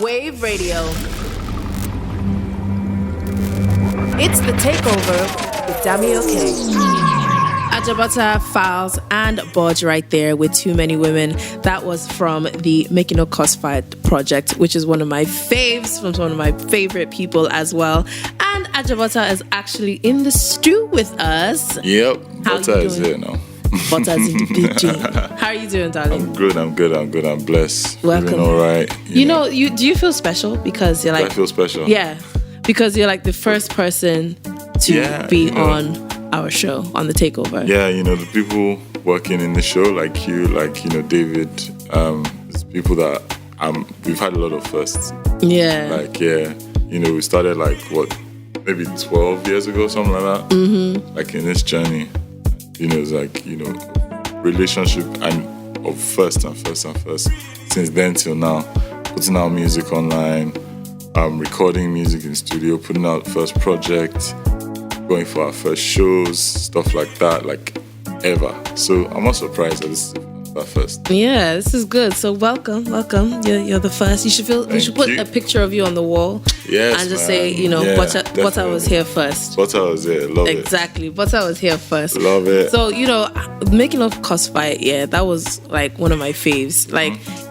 waveRADIO. It's the Takeover with Dami Oke. Ajebutter, Files, and Bodge right there with Too Many Women. That was from the Making No Cost Fight project, which is one of my faves, from one of my favorite people as well. And Ajebutter is actually in the stew with us. Yep, Butter is here now. Butter's in the building. How are you doing, darling? I'm good. I'm blessed. Welcome. Feeling all right. You know, do you feel special? Because you're like... I feel special? Yeah, because you're like the first person to be on our show, on the Takeover. Yeah, the people working in the show, like you, David, it's people that we've had a lot of firsts. Yeah. We started maybe 12 years ago, something like that. Mm-hmm. Like in this journey, it's relationship and of first. Since then till now, putting out music online, recording music in studio, putting out first project, going for our first shows, stuff like that, ever. So I'm not surprised that this is our first. Yeah, this is good. So welcome. You're the first. You should put a picture of you on the wall. Yes, and just man. say, Butter was here first. Butter was here. Love it. Exactly. Butter was here first. Love it. So, Making Up Cost Fight, that was one of my faves.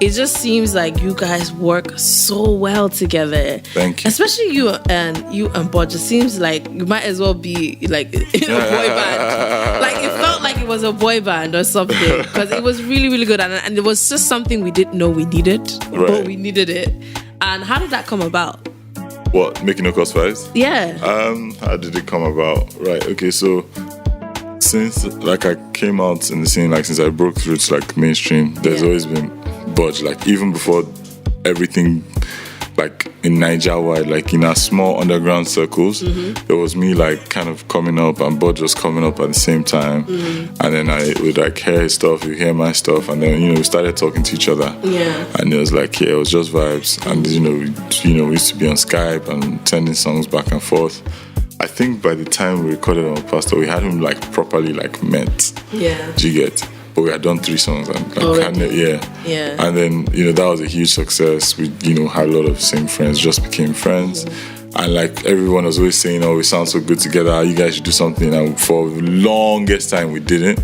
It just seems like you guys work so well together. Thank you. Especially you and Bodge. It seems like you might as well be in a boy band. It felt like it was a boy band or something, because it was really, really good. And it was just something we didn't know we needed, but we needed it. And how did that come about? What, Making No Cost Fight? Yeah. How did it come about? Right, okay, so since I came out in the scene, since I broke through to mainstream, there's always been Bodge. Even before everything in Niger wide, in our small underground circles, there was me kind of coming up, and Bodge was coming up at the same time. And then I would hear his stuff, you hear my stuff, and then we started talking to each other. Yeah. And it was it was just vibes. And we used to be on Skype and sending songs back and forth. I think by the time we recorded on Pastor, we had him properly met. Yeah. Do you get? But we had done 3 songs and Yeah. And then that was a huge success. We had a lot of same friends, just became friends. And everyone was always saying, "Oh, we sound so good together. You guys should do something." And for the longest time, we didn't,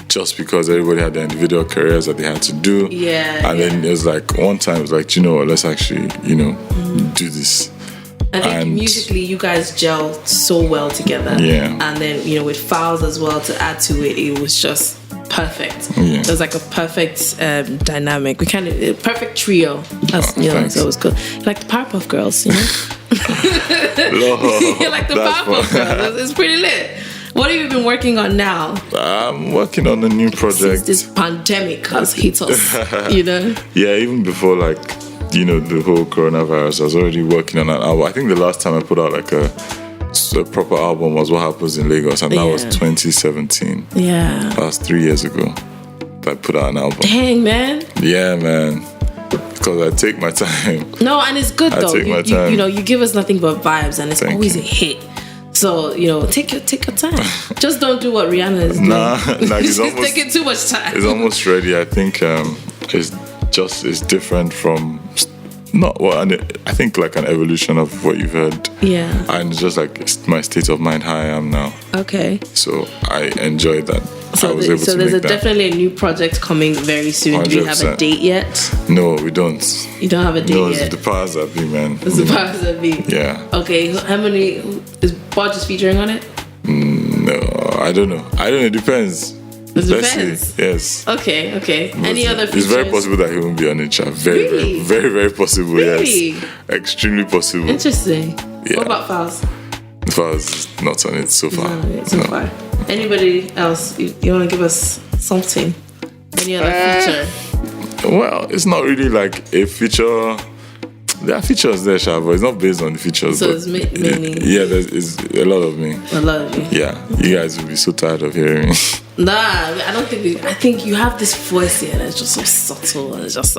just because everybody had their individual careers that they had to do. Yeah. And then it was one time it was let's actually do this. I think musically you guys gelled so well together. Yeah. And then, with Files as well to add to it, it was just perfect. Yeah. It was a perfect dynamic. We perfect trio. That's, so it was good. Like the Powerpuff Girls, like the Powerpuff Girls. It's pretty lit. What have you been working on now? I'm working on a new project. Since this pandemic has hit us, Yeah, even before the whole coronavirus, I was already working on an album. I think the last time I put out a proper album was What Happens in Lagos, and that was 2017. Yeah. That was 3 years ago that I put out an album. Dang, man. Yeah, man. Because I take my time. No, and it's good though. I take my time. You give us nothing but vibes, and it's always a hit. So, take your time. Just don't do what Rihanna is doing. Nah, it's almost taking too much time. It's almost ready. I think it's different from I think an evolution of what you've heard. Yeah. And it's just it's my state of mind, how I am now. Okay. So I enjoyed that. So there's definitely a new project coming very soon. 100%. Do you have a date yet? No, we don't. You don't have a date yet? No, it's the powers that be, man. It's the powers that be. Yeah. Okay, how many is Bodge just featuring on it? No, I don't know. It depends. It depends. Yes. Okay. Any other features? It's very possible that he won't be on it. Very, really? very, very possible. Really? Yes. Extremely possible. Interesting. Yeah. What about Files? Files is not on it so far. So far. Anybody else? You want to give us something? Any other feature? Well, it's not really a feature. There are features there, Sha, but it's not based on the features. So it's mainly... there's a lot of me. A lot of you. Yeah, you guys will be so tired of hearing me. Nah, I don't think... I think you have this voice here that's just so subtle, and it's just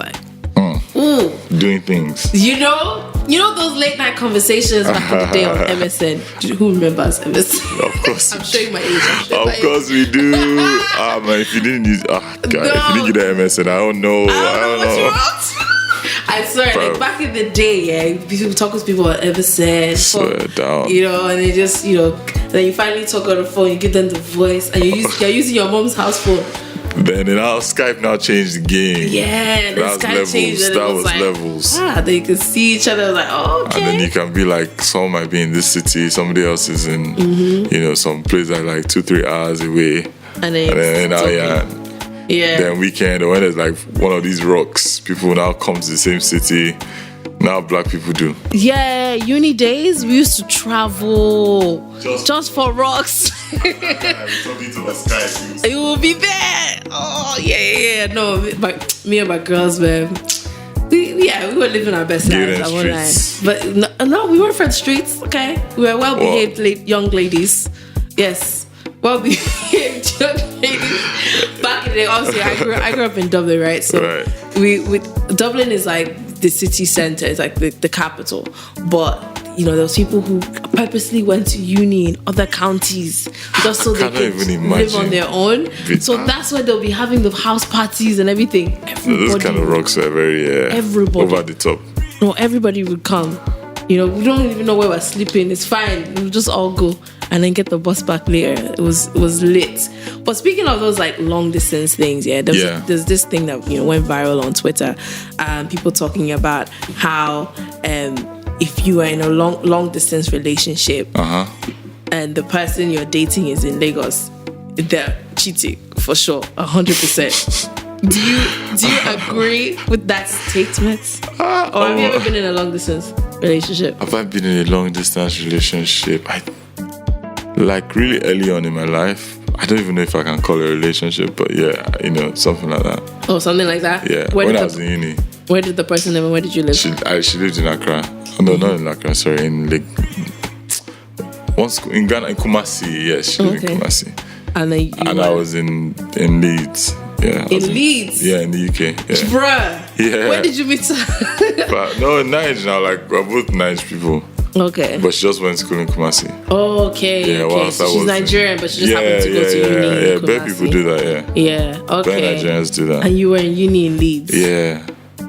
doing things. You know those late night conversations back in the day on MSN. Who remembers MSN? Of course. I'm showing my age. Of course we do. Man, if you didn't use... God, if you didn't get the MSN, I don't know. I don't know. I swear, like back in the day, yeah, people talk with people ever said, down. you know, and they just, you know, then you finally talk on the phone, you give them the voice, and you're using your mom's house phone. Then now Skype now changed the game. Yeah, that was Skype levels. changed. And that it was like, levels. They could see each other. Like, oh, okay. And then you can be like, someone might be in this city, somebody else is in, you know, some place that like 2-3 hours away. And then now, yeah. Then weekend, or when there's like one of these rocks, people now come to the same city. Now black people do. Yeah, uni days, we used to travel just for rocks. You will be there. Oh, yeah. No, me and my girls, man. We were living our best lives. I won't lie. But no, we weren't from the streets, okay? We were well-behaved young ladies. Yes. Well-behaved young ladies. Back in the day, obviously, I grew up in Dublin, right? So Dublin is like the city center, it's like the capital. But you know, there was people who purposely went to uni in other counties just so they could live on their own. So that's why they'll be having the house parties and everything. Those kind of rocks are very over the top. No, everybody would come. You know, we don't even know where we're sleeping. It's fine. We'll just all go and then get the bus back later. It was lit. But speaking of those like long distance things, there's this thing that, you know, went viral on Twitter. People talking about how if you are in a long distance relationship and the person you're dating is in Lagos, they're cheating for sure, 100%. Do you agree with that statement? Or have you ever been in a long distance relationship? Have I been in a long distance relationship? Like really early on in my life. I don't even know if I can call it a relationship, but yeah, you know, something like that. Oh, something like that? Yeah, when I was in uni. Where did the person live and where did you live? She lived in Accra. Oh, no, not in Accra, sorry, in once in Ghana, in Kumasi. Yes, she lived in Kumasi. And then I was in Leeds. Yeah, in Leeds? Yeah, in the UK. Yeah. Bruh. Yeah. Where did you meet her? But no, Nige now, like we're both Nige people. Okay. But she just went to school in Kumasi. Oh, okay. Yeah, okay. So she's Nigerian, but she just happened to go to uni in Kumasi. Bare people do that, Yeah, okay. Bare Nigerians do that. And you were in uni in Leeds? Yeah.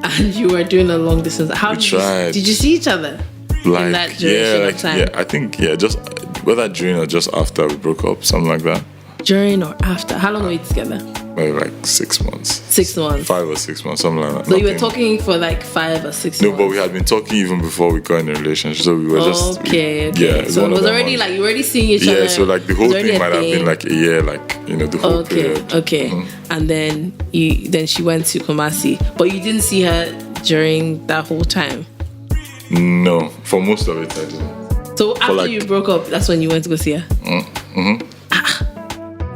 And you were doing a long distance. How did you see each other? Like, in that duration of time? Yeah, I think, just whether during or just after we broke up, something like that. During or after? How long were you together? Maybe like 6 months. 6 months? 5 or 6 months, something like that. So you were talking for like 5 or 6 months? No, but we had been talking even before we got in a relationship. So we were just... Okay. Yeah. So it was already like, you were already seeing each other? Yeah, so like the whole thing might have been like a year, like, you know, the whole period. Okay. And then she went to Kumasi. But you didn't see her during that whole time? No, for most of it I didn't. So after you broke up, that's when you went to go see her?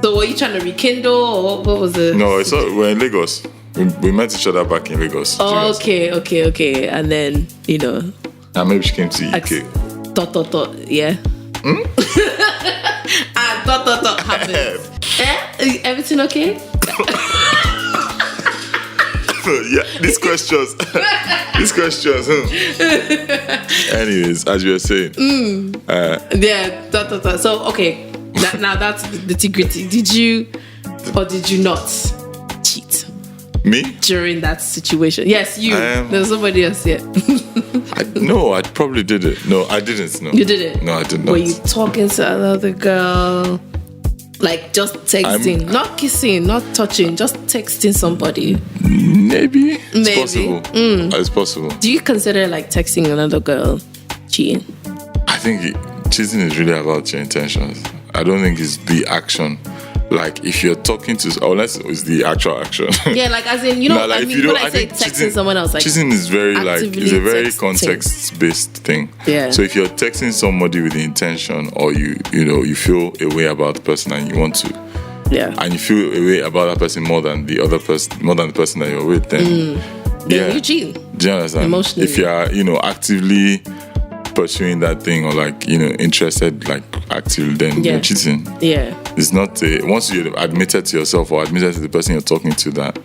So were you trying to rekindle or what was it? No, we're in Lagos. We met each other back in Lagos. Oh, okay. And then, you know. And maybe she came to UK. Yeah. And happened. Everything okay? Yeah, these questions. Anyways, as you were saying. So, okay. Now that's the nitty-gritty. Did you or did you not cheat? Me? During that situation? Yes, you. There's somebody else yet. No, I probably did it. No, I didn't. No. You didn't? No, I did not. Were you talking to another girl? Like just texting, not kissing, not touching, just texting somebody. Maybe. It's possible. It's possible. Do you consider like texting another girl cheating? I think cheating is really about your intentions. I don't think it's the action. Like if you're talking to, unless it's the actual action. Yeah, like as in, you know, like, when I say texting someone else, like cheating is very like it's a very context-based thing. Yeah. So if you're texting somebody with the intention, or you feel a way about the person and you want to, and you feel a way about that person more than the person that you're with, then you're cheating. Do you understand? Emotionally. If you are, actively pursuing that thing or like, interested like actively, then you're cheating. Yeah. It's not once you admitted to yourself or admitted to the person you're talking to that,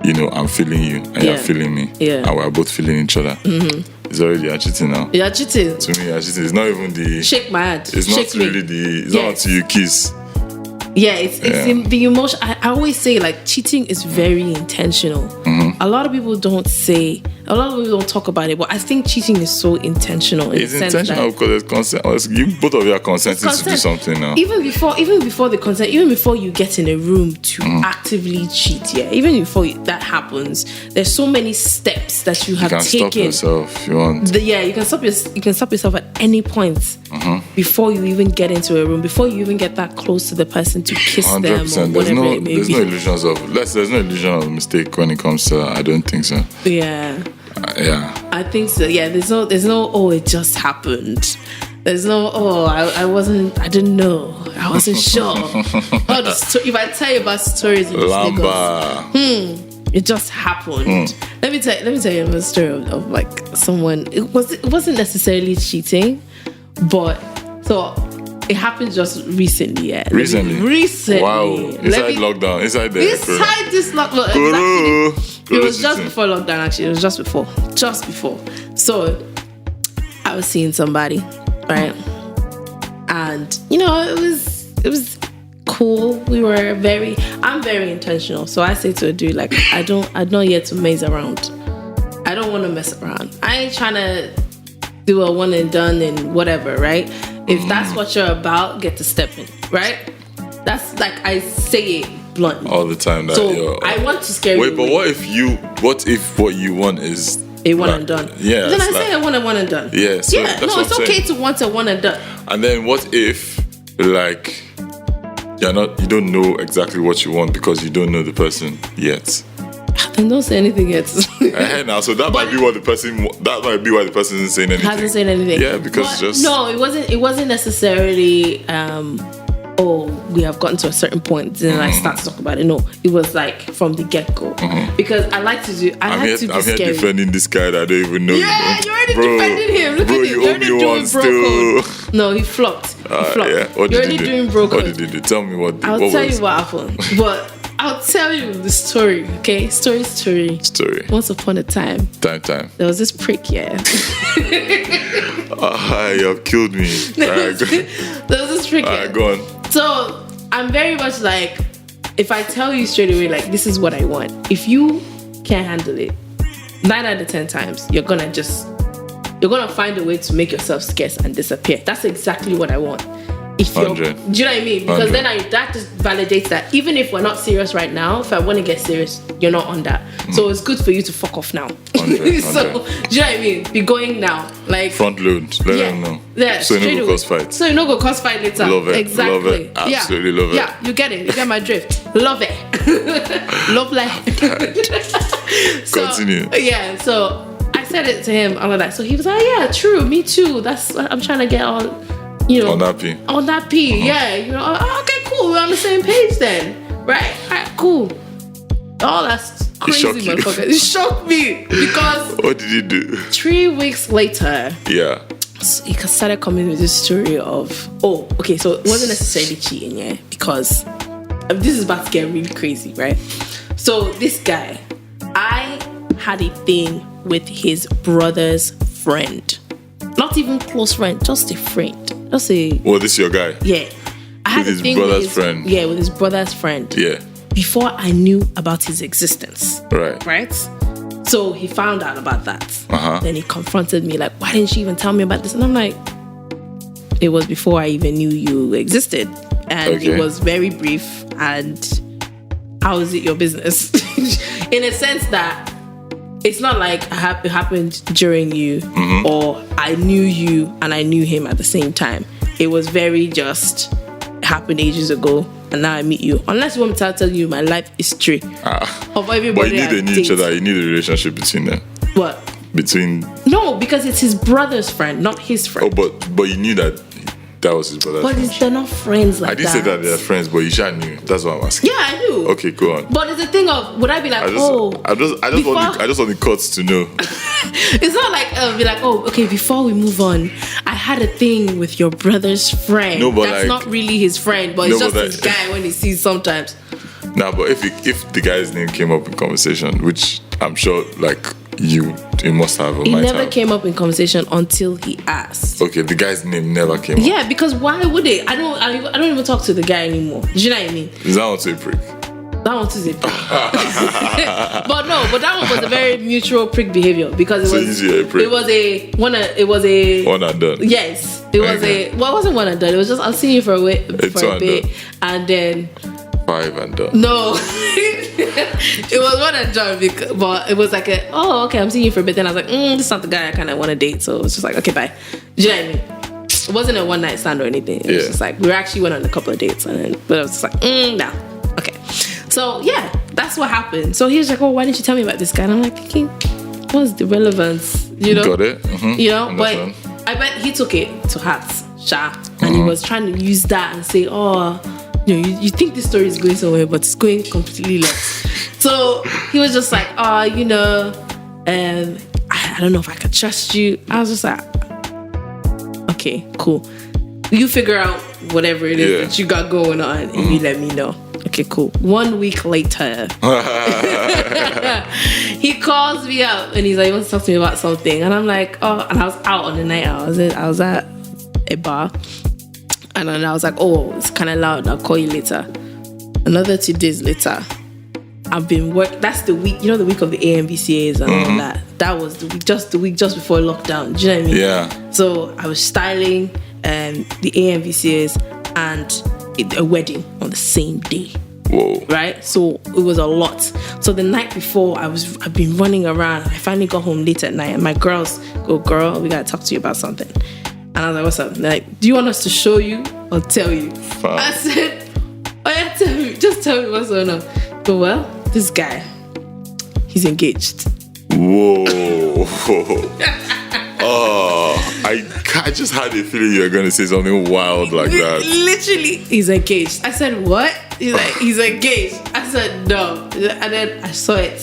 I'm feeling you and you're feeling me. Yeah. And we're both feeling each other. Mm-hmm. It's already you're cheating now. You're cheating. To me, you're cheating. It's not even the shake my hand. It's shake not really it's not until you kiss. Yeah, it's the emotion. I always say like cheating is very intentional. Mm-hmm. A lot of people don't say, A lot of people don't talk about it, but I think cheating is so intentional. It's intentional because there's consent. You both of you are consenting to do something now. Even before the consent, even before you get in a room to actively cheat, even before that happens, there's so many steps that you have taken. You can stop yourself if you want. You can stop yourself at any point before you even get into a room, before you even get that close to the person to kiss 100%. Them or whatever it may be. There's no illusion of mistake when it comes to that. I don't think so. Yeah. I think so. Yeah, there's no oh, it just happened. There's no I didn't know. I wasn't sure. If I tell you about stories in Lagos, it just happened. Let me tell you a story of like someone. It wasn't necessarily cheating, but so it happened just recently. Yeah, recently. Wow. Inside lockdown. Inside this lockdown. It was just before lockdown. Actually, it was just before. So I was seeing somebody, right, and it was cool. I'm very intentional. So I say to a dude, like, I'm not here to mess around. I don't want to mess around. I ain't trying to do a one and done and whatever, right? If that's what you're about, get to stepping, right? That's like, I say it bluntly all the time. I want to scare you. Wait, but what if what you want is a one and done? Yeah. Then I say I want a one and done. Yeah. So it's okay to want a one and done. And then what if, like, you don't know exactly what you want because you don't know the person yet? Then don't say anything yet. Now, so that might be why the person isn't saying anything. Hasn't said anything. Yeah, because it wasn't necessarily we have gotten to a certain point and I start to talk about it. No, it was like from the get-go. Because I like to be I'm scary. here defending this guy that I don't even know. Yeah, you're already defending him. Look at him. You're already doing bro code. No, he flopped. Yeah. What you're did already you do? doing bro code. What did you do? Tell me what. I'll tell you what happened. But I'll tell you the story, okay? Story. Once upon a time. Time. There was this prick, yeah. You have killed me. There was this prick, yeah. Go on. So, I'm very much like, if I tell you straight away, like, this is what I want. If you can't handle it, 9 out of 10 times, you're gonna find a way to make yourself scarce and disappear. That's exactly what I want. If you're, do you know what I mean? Because 100. Then that just validates that even if we're not serious right now, if I want to get serious, you're not on that. So it's good for you to fuck off now. 100. So, do you know what I mean? Be going now. Like, front load. Let them know. Yeah, so you don't go cause fight. So you don't go cause fight later. Love it. Exactly. Love it. Absolutely love it. Yeah, you get it. You get my drift. Love it. Love life. Continue. Yeah, so I said it to him, all of that. So he was like, yeah, true, me too. I'm trying to get all, on that P. Yeah, okay, cool. We're on the same page then. Right? All right, cool. Oh, that's crazy, motherfucker. It shocked me because what did he do? 3 weeks later, he started coming with this story of, so it wasn't necessarily cheating, because this is about to get really crazy, right? So this guy, I had a thing with his brother's friend. Not even close friend, just a friend. Just a... Oh, this is your guy? Yeah. I had with his brother's friend? Yeah, with his brother's friend. Yeah. Before I knew about his existence. Right? So he found out about that. Then he confronted me like, why didn't you even tell me about this? And I'm like, it was before I even knew you existed. And it was very brief. And how is it your business? In a sense that it's not like it happened during you or I knew you and I knew him at the same time. It was very just, it happened ages ago and now I meet you. Unless you want me to tell you my life history of everybody. But you need each other. You need a relationship between them. What? No, because it's his brother's friend, not his friend. Oh, but you knew that was his brother's friend. But they're not friends like that. I didn't say that they're friends, but you sure knew. That's what I'm asking. Yeah, I knew. Okay, go on. But it's a thing of, would I be like, I just want the courts to know. It's not like, be like, before we move on, I had a thing with your brother's friend. No, but that's not really his friend, but it's just his guy when he sees sometimes. Nah, but if the guy's name came up in conversation, which I'm sure, like, you must have. It never came up in conversation until he asked. Okay, the guy's name never came up. Yeah, because why would it? I don't even talk to the guy anymore. Do you know what I mean? Is that also a prick? That one too is a prick. but that one was a very mutual prick behavior because it was a prick. It was a one and done. Yes, it was it wasn't one and done. It was just I'll see you for a bit, and then 5 and done. No, it was one and done. But it was like okay, I'm seeing you for a bit. Then I was like, this is not the guy I kind of want to date. So it's just like, okay, bye. Do you know what I mean? It wasn't a one night stand or anything. It was just like we actually went on a couple of dates, but I was just like, no, okay. So yeah, that's what happened. So he was like, why didn't you tell me about this guy? And I'm like, okay, what's the relevance? You know, got it. Mm-hmm. You know, but I bet he took it to heart, and he was trying to use that and say, you think this story is going somewhere, but it's going completely left. So he was just like, I don't know if I can trust you. I was just like, okay, cool. You figure out whatever it is that you got going on and you let me know. Okay, cool. 1 week later, he calls me up and he's like, he wants to talk to me about something. And I'm like, and I was out on the night. I was at a bar. And then I was like, it's kind of loud. I'll call you later. Another 2 days later, I've been that's the week, the week of the AMVCAs and all that. That was the week just before lockdown. Do you know what I mean? Yeah. So I was styling the AMVCAs and a wedding on the same day. Whoa. Right? So it was a lot. So the night before, I've been running around. I finally got home late at night and my girls go, girl, we got to talk to you about something. And I was like, what's up? They're like, do you want us to show you or tell you? Fine. I said, tell me. Just tell me what's going on. But well, this guy, he's engaged. Whoa. I just had a feeling you were going to say something wild like that. Literally, he's engaged. I said, what? He's like, he's engaged. I said, no. And then I saw it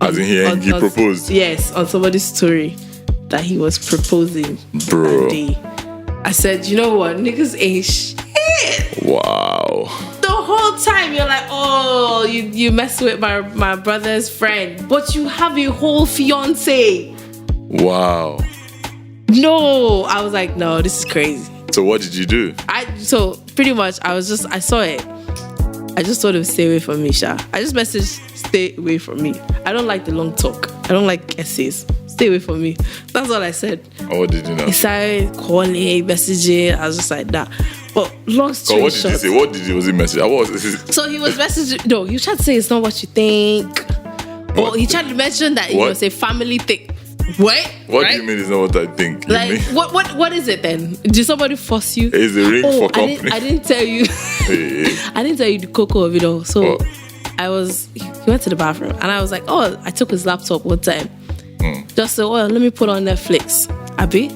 as in he proposed? Yes, on somebody's story that he was proposing. Bro. I said, you know what? Niggas ain't shit. Wow. The whole time you're like, you mess with my brother's friend, but you have a whole fiance. Wow. No, I was like, no, this is crazy. So what did you do? So pretty much, I saw it. I just told him, stay away from me, Sha. I just messaged, stay away from me. I don't like the long talk. I don't like essays. Stay away from me. That's all I said. And what did you know? He started calling, messaging. I was just like that. But long story what did he say? What was he messaging? What was it? So he was messaging. No, he tried to say it's not what you think. Well, he tried to mention that it was a family thing. What? What do you mean it's not what I think? Like, what is it then? Did somebody force you? It's a ring for company. I didn't tell you. I didn't tell you the cocoa of it all. So he went to the bathroom and I was like, I took his laptop one time. Just so, let me put on Netflix. Abi?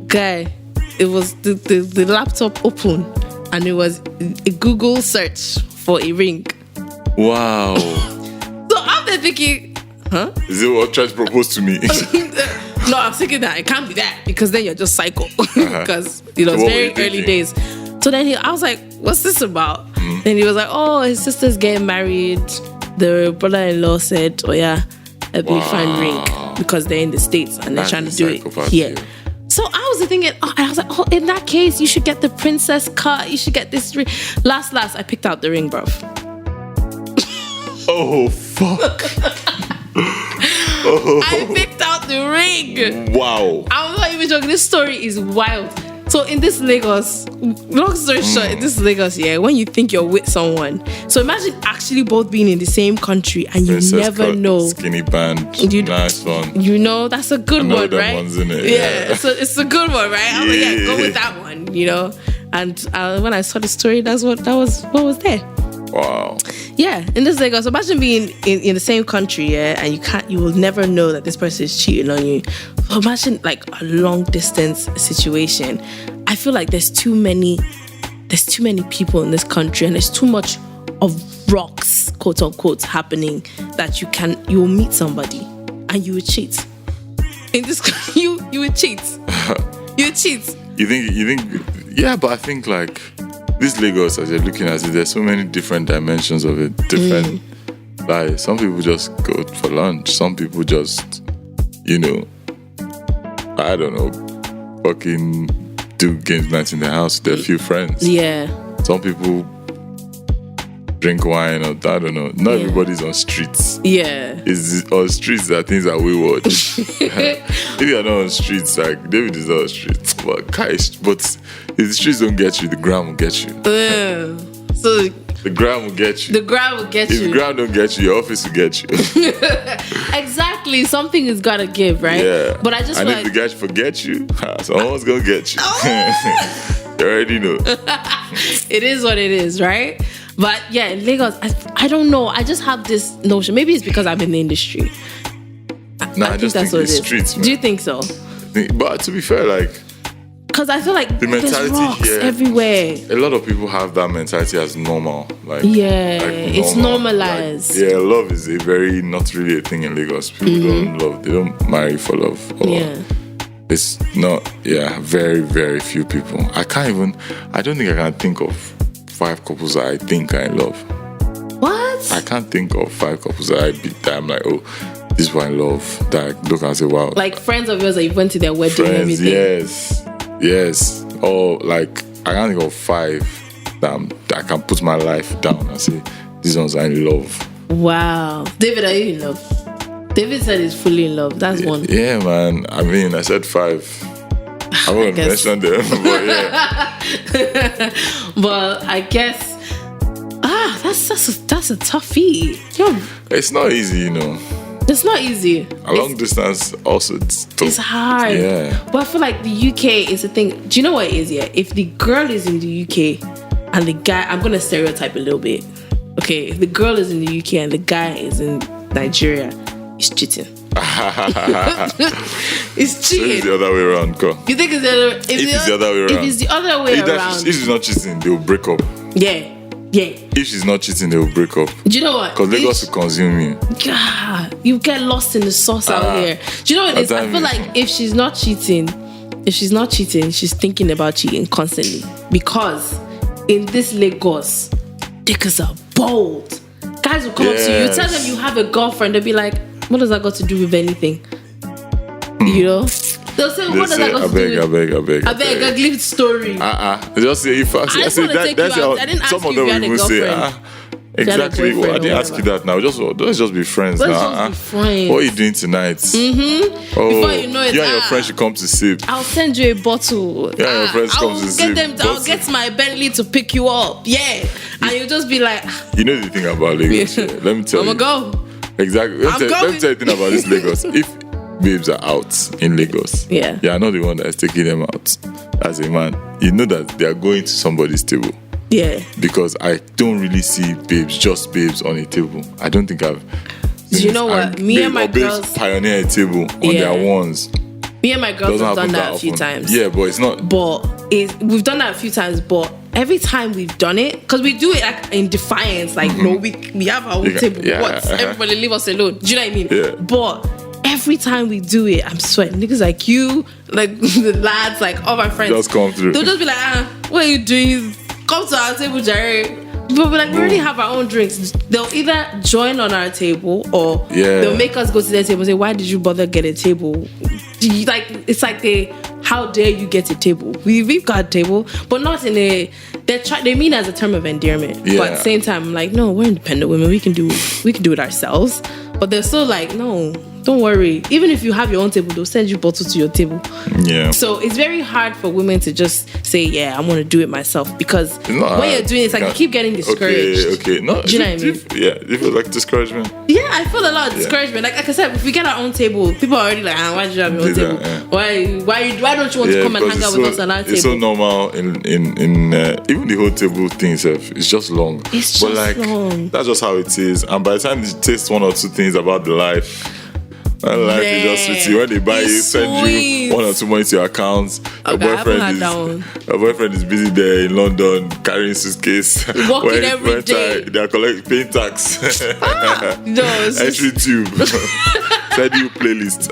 Guy, it was the laptop open and it was a Google search for a ring. Wow. So I'm there thinking, huh? Is it what tried to propose to me? No, I'm thinking that it can't be that because then you're just psycho. Because it's very early days. So then I was like, what's this about? Then he was like, his sister's getting married. The brother-in-law said, let me find ring because they're in the States and they're trying to do it here. So I was thinking, I was like, in that case, you should get the princess cut. You should get this ring. Last, I picked out the ring, bruv. Oh, fuck. I picked out the ring. Wow. I'm not even joking. This story is wild. So in this Lagos, long story short, in this Lagos, when you think you're with someone, so imagine actually both being in the same country and you princess never cut, know. Skinny band, nice one. That's a good one, right? One's in it. Yeah, so it's a good one, right? I was like, go with that one, And when I saw the story, that was what was there. Wow. Yeah, in this Lagos, imagine being in the same country, and you will never know that this person is cheating on you. So imagine like a long distance situation. I feel like there's too many people in this country, and there's too much of rocks, quote unquote, happening that you will meet somebody and you will cheat. In this you would cheat. You would cheat. You think yeah, but I think like this Lagos, as you're looking at it, there's so many different dimensions of it. Different, like some people just go for lunch. Some people just, I don't know, fucking do games nights in their house with their few friends. Yeah. Some people drink wine or I don't know. Not everybody's on streets. Yeah. It's on streets that things are wayward. If you're not on streets, like David is not on streets. But if the streets don't get you, the ground will get you. So the ground will get you. The ground will get if you. If the ground don't get you, your office will get you. Exactly. Something is gotta give, right? Yeah. But I just and feel if the guy forget you, someone's gonna get you. You already know. It is what it is, right? But yeah, in Lagos, I don't know. I just have this notion. Maybe it's because I'm in the industry. I just think it's streets, man. Do you think so? But to be fair, like, because I feel like the mentality there's rocks here everywhere. A lot of people have that mentality as normal. Like, it's normalized. Like, love is a very not really a thing in Lagos. People don't love. They don't marry for love. It's not. Very, very few people. I don't think I can think of 5 couples that I think I love. What? I can't think of 5 couples that I'm like, oh, this is what I love. That I look and say, wow. Like friends of yours that you went to their wedding and everything. Yes. Or like, I can't think of 5 that I can put my life down and say, these ones I love. Wow. David, are you in love? David said he's fully in love. That's one. Yeah, man. I mean, I said 5. I won't mention them, but yeah. But I guess, that's a toughie. It's not easy, you know. It's not easy. Long distance also, it's hard. Yeah. But I feel like the UK is a thing. Do you know what it is? Yeah. If the girl is in the UK and the guy, I'm gonna stereotype a little bit. Okay, if the girl is in the UK and the guy is in Nigeria, he's cheating. It's cheating. So it's the other way around, girl. You think it's the other? If it's the other way around. If it's the other way around. If she's not cheating, they will break up. Yeah. If she's not cheating, they will break up. Do you know what? Because Lagos will consume you. God, you get lost in the sauce out here. Do you know what it is? I feel like if she's not cheating, she's thinking about cheating constantly. Because in this Lagos, niggas are bold. Guys will come up to you, tell them you have a girlfriend, they'll be like, what does that got to do with anything? You know? They'll say, what does that got to do with... I beg, I give story. Just say, if I say that's your... I didn't ask some you of them if you had a will say, girlfriend. Exactly. Well, I didn't ask you that now. Let's just be friends now. Be friends. What are you doing tonight? Mm-hmm. Oh, before you know it, you and your friends should come to sip. I'll send you a bottle. Yeah, your friends come to sip. I'll get my Bentley to pick you up. Yeah. And you'll just be like... You know the thing about Lagos. Yeah. Let me tell you. I'm going to go. Exactly. Let me tell you the thing about this Lagos. If babes are out in Lagos, you're not the one that is taking them out. As a man, you know that they are going to somebody's table. Yeah. Because I don't really see just babes on a table. I don't think I've... You know what? Me and my girls... pioneer a table on their ones. Me and my girls have done that a few times. Yeah, but it's not... We've done that a few times, but every time we've done it, because we do it like in defiance, like, no, we have our own table. What? Everybody leave us alone. Do you know what I mean? Yeah. But every time we do it, I'm sweating. Niggas like you, like the lads, like all my friends. Just come through. They'll just be like, what are you doing? Come to our table, Jerry. But we already have our own drinks. They'll either join on our table or they'll make us go to their table and say, why did you bother get a table? It's like how dare you get a table? We've got a table, but not in a... They mean as a term of endearment. Yeah. But at the same time, I'm like, no, we're independent women. We can do it ourselves. But they're still like, no, don't worry. Even if you have your own table, they'll send you bottles to your table. Yeah. So it's very hard for women to just say, yeah, I want to do it myself. Because when you're doing it, it's like you keep getting discouraged. Okay. No, do you know what I mean? You feel like discouragement? Yeah, I feel a lot of discouragement. Like I said, if we get our own table, people are already like, why did you have your own table? Yeah. Why don't you want to come and hang out with us on our table? It's so normal in even the whole table thing itself. It's just long. It's just long. That's just how it is. And by the time you taste 1 or 2 things about the life is just with you. When they buy you, send you 1 or 2 money to your accounts. Your boyfriend is busy there in London carrying suitcase. Walking every day. They are paying tax. Entry just... tube. Send you playlist.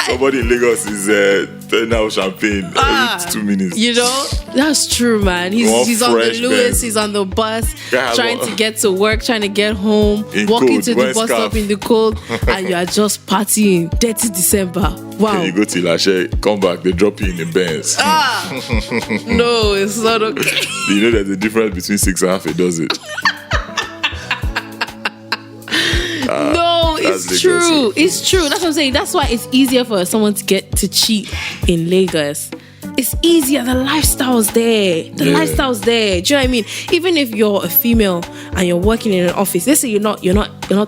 Somebody in Lagos is turning out champagne every 2 minutes. You know, that's true, man. He's on the Lewis, he's on the bus, trying to get to work, trying to get home, walking to the bus stop in the cold, and you are just partying. 30 December. Wow. Then you go to Lashe, come back, they drop you in the Benz. No, it's not okay. You know there's a difference between 6 and half a dozen. Lagos. true. It's true. That's what I'm saying. That's why it's easier for someone to get to cheat in Lagos. It's easier. The lifestyle's there. The lifestyle's there. Do you know what I mean? Even if you're a female and you're working in an office, let's say you're not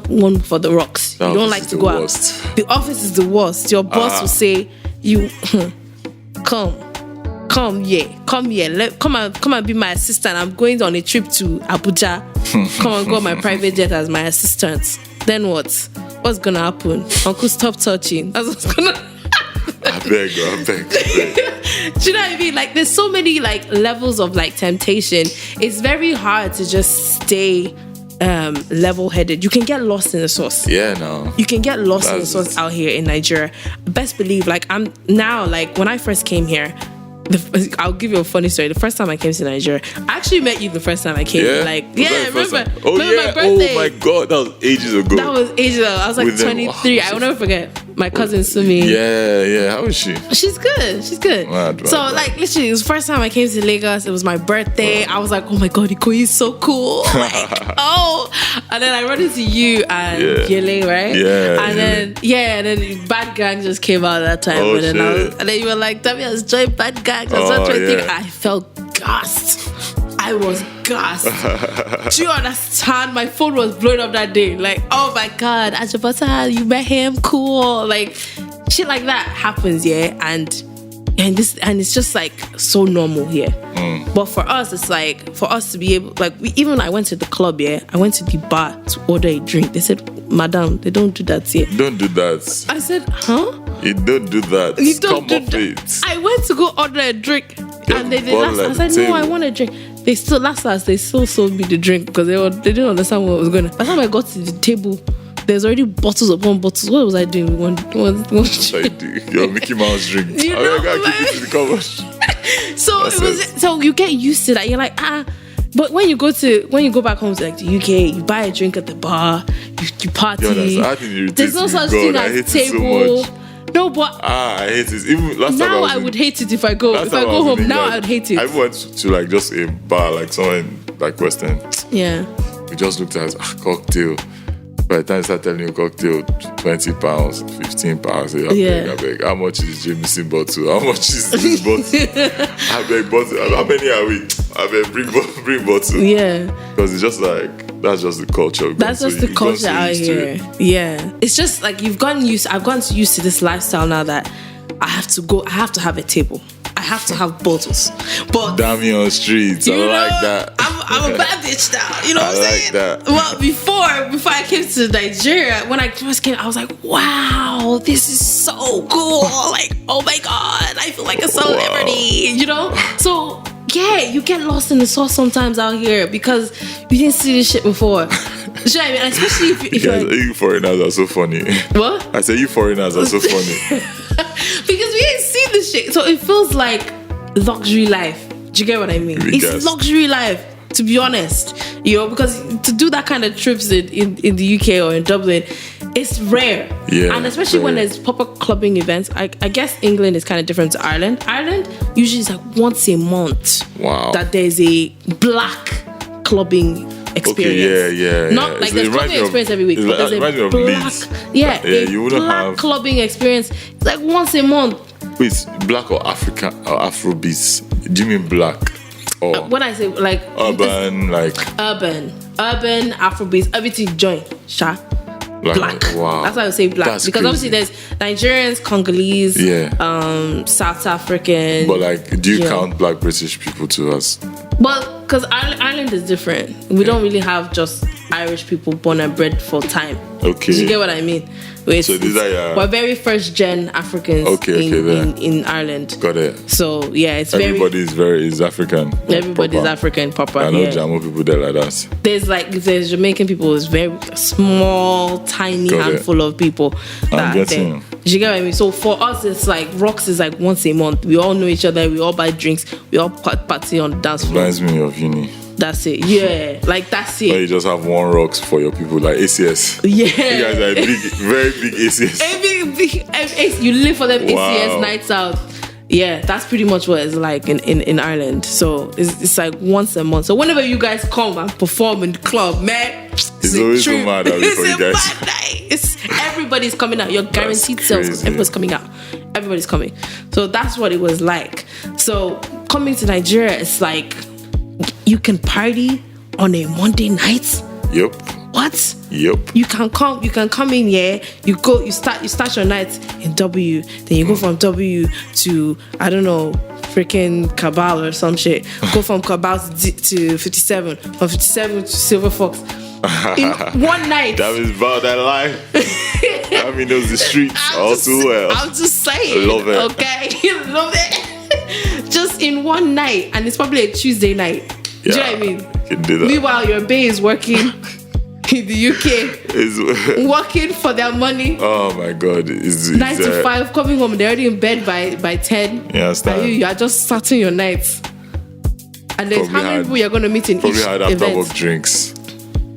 one for the rocks. You don't like to go out. The office is the worst. Your boss will say, "You come here. Come and be my assistant. I'm going on a trip to Abuja. Come and go on my private jet as my assistant." Then what? What's gonna happen? Uncle, stop touching. That's what's gonna. I beg. Do you know what I mean? Like, there's so many like levels of like temptation. It's very hard to just stay level-headed. You can get lost in the sauce. Yeah, no. You can get lost in the sauce out here in Nigeria. Best believe, like, I'm now, like, when I first came here, I'll give you a funny story. The first time I came to Nigeria, I actually met you the first time I came. Yeah? Remember? Oh, remember yeah. my birthday? Oh, my God. That was ages ago. I was like 23. I will never forget. My cousin Sumi. Yeah. How is she? She's good. Mad. Like, literally, it was the first time I came to Lagos. It was my birthday. I was like, oh my God, Ikoyi is so cool. Like, oh. And then I run into you and Yele, right? Yeah. And then Bad Gang just came out at that time. Oh, and then you were like, Dami has joined Bad Gang. I felt gassed. I was gassed. Do you understand? My phone was blowing up that day. Like, oh my God, Ajebutter, you met him, cool. Like, shit like that happens, yeah. And it's just like so normal here. But for us, it's like, for us to be able, like, even I went to the club, yeah. I went to the bar to order a drink. They said, "Madam, they don't do that here." Don't do that. I said, huh? You don't do that. You don't Come do off that. it. I went to go order a drink. And they last. I said, "No, I want a drink." They still they sold me the drink because they didn't understand what was going on. By the time I got to the table, there's already bottles upon bottles. What was I doing? One drink. Your Mickey Mouse drink. You I know, gotta keep it in the cupboard. So you get used to that. You're like, but when you go back home to like the UK, you buy a drink at the bar, you party. There's no such thing as table. So no, but I hate it. Even last now time I would hate it if I go home. Now I would hate it. I went to like just a bar like somewhere in like West End. Yeah. We just looked at cocktail. By the time I start telling you cocktail, £20, £15. I beg. How much is Jameson bottle? How much is this bottle? I beg bottle. How many are we? I beg bring bottle. Yeah. Because it's just like, that's just the culture. That's just the culture out here. Yeah. It's just like I've gotten used to this lifestyle now that I have to have a table. I have to have bottles. But Dami on streets. I like that. I'm a bad bitch now. You know what I'm saying? That. Well, before I came to Nigeria, when I first came, I was like, wow, this is so cool. Like, oh my God, I feel like a celebrity, you know? So yeah, you get lost in the sauce sometimes out here because you didn't see this shit before. You know what I mean? Especially if you foreigners are so funny. What? I say you foreigners are so funny. Because we ain't seen this shit. So it feels like luxury life. Do you get what I mean? It's luxury life, to be honest. You know, because to do that kind of trips in the UK or in Dublin, it's rare. Yeah. And especially when there's proper clubbing events. I guess England is kind of different to Ireland. Ireland usually is like once a month. Wow. That there's a black clubbing experience. Okay, yeah. Not like there's clubbing experience every week. But there's a black, you wouldn't black have clubbing experience. It's like once a month. Wait, black or Africa or Afrobeats? Do you mean black? Or when I say like urban, urban Afrobeats, everything join. Black. Wow. That's why I would say black. That's because crazy. obviously there's Nigerians, Congolese, South African. But like, do you count black British people too as? Well, because Ireland is different. We don't really have just Irish people born and bred full time. Okay. You get what I mean? So these are we're very first gen Africans in Ireland. Got it. So yeah, it's everybody is African. Everybody's African proper. I know Jamo people there like that. There's Jamaican people. It's very small, tiny handful of people. I'm getting. You get what I mean? So for us, it's like rocks is like once a month. We all know each other. We all buy drinks. We all party on the dance floor. Reminds me of uni. That's it. Yeah, like that's it. So you just have one rocks for your people, like ACS. Yeah, you guys are big, very big ACS. You live for them ACS nights out. Yeah, that's pretty much what it's like in Ireland. So it's like once a month. So whenever you guys come and perform in the club, man, It's always so mad at me for you guys. It's a mad night. Everybody's coming out. You're guaranteed sales. Everybody's coming out. Everybody's coming. So that's what it was like. So coming to Nigeria, it's like you can party on a Monday night. Yep. What? Yep. You can come in here. You start your night in W. Then you go from W to, I don't know, freaking Cabal or some shit. Go from Cabal to 57. From 57 to Silver Fox. In one night. That is about that life. I mean, knows the streets all too well. I'm just saying. Love it. Okay. Love it. Just in one night. And it's probably a Tuesday night. Do you know what I mean? Can do that. Meanwhile, your bae is working in the UK, working for their money. Oh my God. 9 to 5, coming home. They're already in bed by 10. Yeah, you are just starting your nights. And there's how many people you're going to meet in each event. Probably had after work drinks.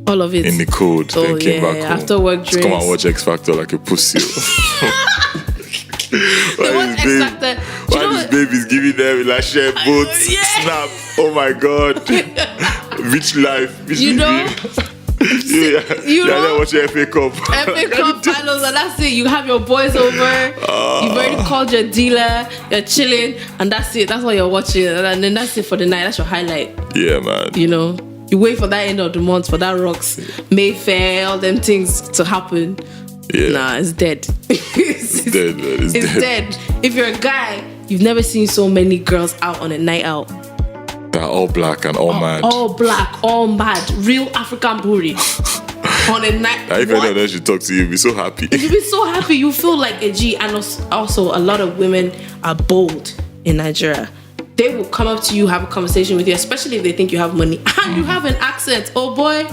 All of it. In the cold. Then came back home. After work drinks. Come and watch X Factor like a pussy. Why this baby's giving them like share boats, snap. Oh my God. Rich life. You know? You know watch FA Cup. FA Cup finals, and that's it. You have your boys over. You've already called your dealer. You're chilling, and that's it. That's what you're watching, and then that's it for the night. That's your highlight. Yeah, man. You know, you wait for that end of the month for that rocks, Mayfair, all them things to happen. Yeah. Nah, it's dead. It's dead, man. It's dead. If you're a guy, you've never seen so many girls out on a night out. They're all black and all mad. All black, all mad. Real African booty. On a night. If any of them should talk to you, you'll be so happy. You'll be so happy. You feel like a G. And also, a lot of women are bold in Nigeria. They will come up to you, have a conversation with you, especially if they think you have money. And you have an accent. Oh, boy.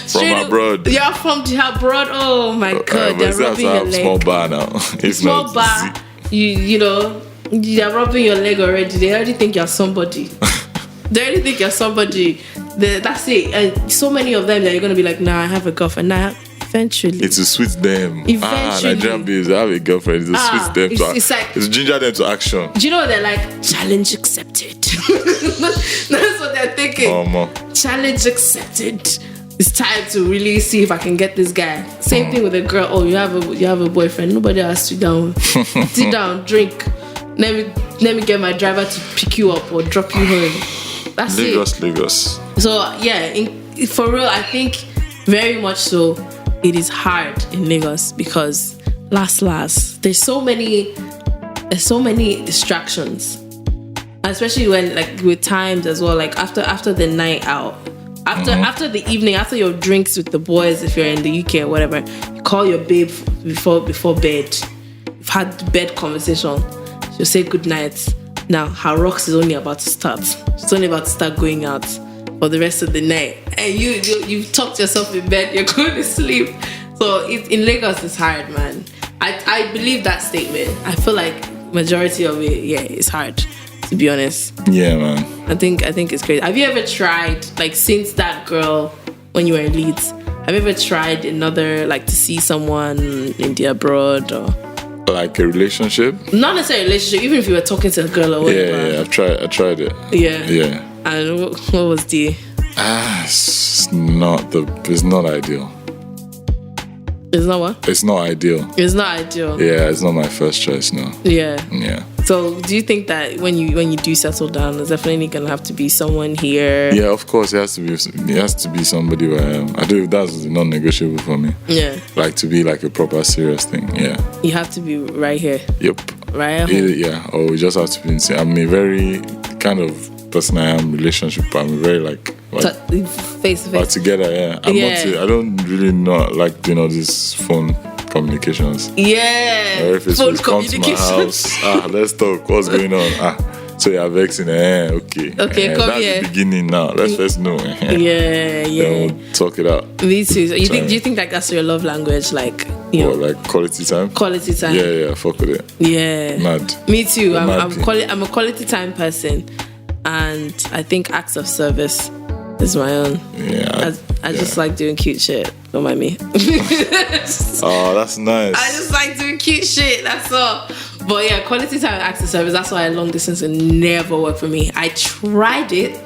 From abroad. You're from abroad. Oh, my God. They're rubbing your leg. Small bar now. Small bar. You know, they're rubbing your leg already. They already think you're somebody. That's it. And so many of them that you're going to be like, nah, I have a girlfriend. Nah, eventually. It's to switch them. Eventually. Nigerian babes, I have a girlfriend. It's to switch them it's ginger them to action. Do you know they're like, challenge accepted. That's what they're thinking. Challenge accepted. It's time to really see if I can get this guy. Same thing with a girl. Oh, you have a boyfriend. Nobody asked you down. Sit down, drink. Let me get my driver to pick you up or drop you home. That's Lagos. So yeah, for real, I think very much so. It is hard in Lagos because last there's so many distractions, especially when like with times as well. Like after the night out, after the evening, after your drinks with the boys, if you're in the UK or whatever, you call your babe before bed. You've had the bed conversation. She'll say good night. Now her rocks is only about to start. She's only about to start going out for the rest of the night, and you've tucked yourself in bed. You're going to sleep. So in Lagos, it's hard, man. I believe that statement. I feel like majority of it, it's hard. To be honest. Yeah, man. I think it's crazy. Have you ever tried, like, since that girl when you were in Leeds? Have you ever tried another, like, to see someone in the abroad or? Like a relationship? Not necessarily a relationship, even if you were talking to a girl or whatever. Yeah, I tried it. Yeah. And what was the? It's not ideal. It's not what? It's not ideal. It's not ideal. Yeah, it's not my first choice, no. Yeah. So do you think that when you do settle down, there's definitely gonna have to be someone here? Yeah, of course, it has to be somebody where I do. That's non-negotiable for me. Yeah. Like to be like a proper serious thing. Yeah. You have to be right here. Yep. Right at home. Yeah. Or we just have to be insane. I'm a very kind of person I am relationship. I'm very like face to face. Together, yeah. I don't really like doing all this phone communications. Yeah. Or if it's phone communications. Come to my house. Let's talk. What's going on? So you're vexing. Okay. Okay, come that's here. The beginning now. Let's first know. Yeah. Then we'll talk it out. Me too. So do you think like that's your love language? Like, you know, like quality time? Quality time. Yeah, fuck with it. Yeah. Mad. Me too. I'm a quality time person, and I think acts of service is my own. Yeah. I just like doing cute shit. Don't mind me. Oh, that's nice. I just like doing cute shit. That's all. But yeah, quality time and acts of service. That's why long distance will never work for me. I tried it.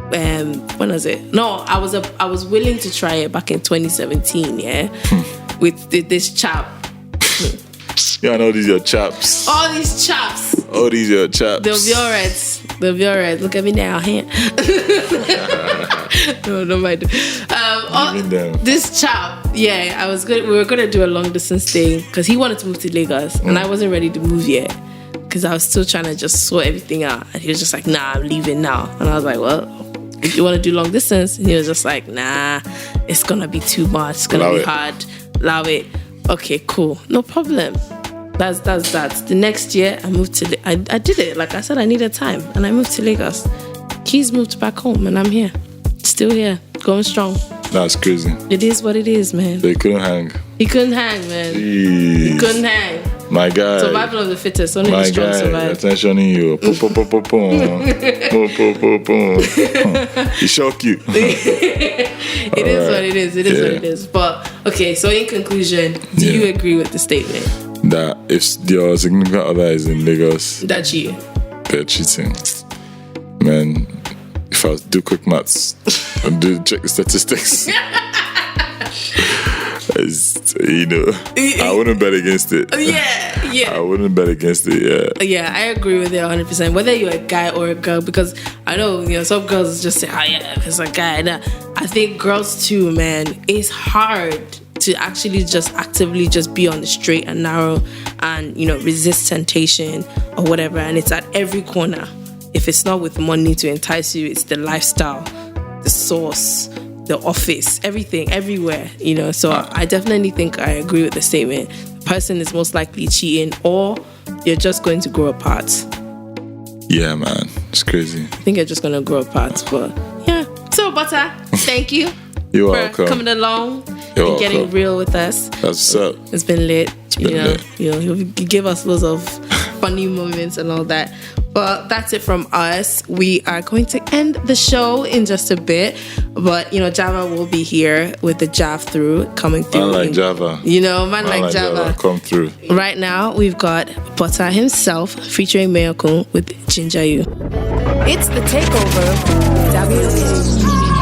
when was it? No, I was willing to try it back in 2017, yeah, with this chap. Yeah, I know these are your chaps. All these chaps. All these are your chaps. They'll be alright. Look at me now, here. No, don't mind. This chap, yeah, I was good. We were gonna do a long distance thing because he wanted to move to Lagos, and I wasn't ready to move yet because I was still trying to just sort everything out. And he was just like, "Nah, I'm leaving now." And I was like, "Well, if you want to do long distance," and he was just like, "Nah, it's gonna be too much. It's gonna be hard. Allow it." Okay, cool, no problem. That's that. The next year, I moved to. I did it. Like I said, I needed time, and I moved to Lagos. He's moved back home, and I'm here, still here, going strong. That's crazy. It is what it is, man. They couldn't hang. He couldn't hang, man. Jeez. He couldn't hang. My guy. Survival of the fittest. Only the strong survive. Attentioning you. He shock you. It is what it is. It is what it is. But okay, so in conclusion, do you agree with the statement that if your significant other is in Lagos, that they're cheating? Man, if I was do quick maths and check the statistics, I wouldn't bet against it. Yeah. I wouldn't bet against it. Yeah, I agree with it 100%. Whether you're a guy or a girl, because I know some girls just say, "Oh yeah, if it's a guy." I think girls too, man. It's hard to actually just actively just be on the straight and narrow, and resist temptation or whatever. And it's at every corner. If it's not with money to entice you, it's the lifestyle, the source, the office, everything, everywhere, So I definitely think I agree with the statement. The person is most likely cheating, or you're just going to grow apart. Yeah, man. It's crazy. I think you're just going to grow apart. But yeah. So, Butter, thank you You're for welcome. coming along You're and getting welcome. real with us. That's what's up. It's been lit. Lit. You give us loads of funny moments and all that. But that's it from us. We are going to end the show in just a bit. But, Java will be here with the Jav through coming through. Man like Java. Man like Java. Come through. Right now, we've got Butter himself featuring Mayokun with Ginger You. It's the Takeover with Dami Oke.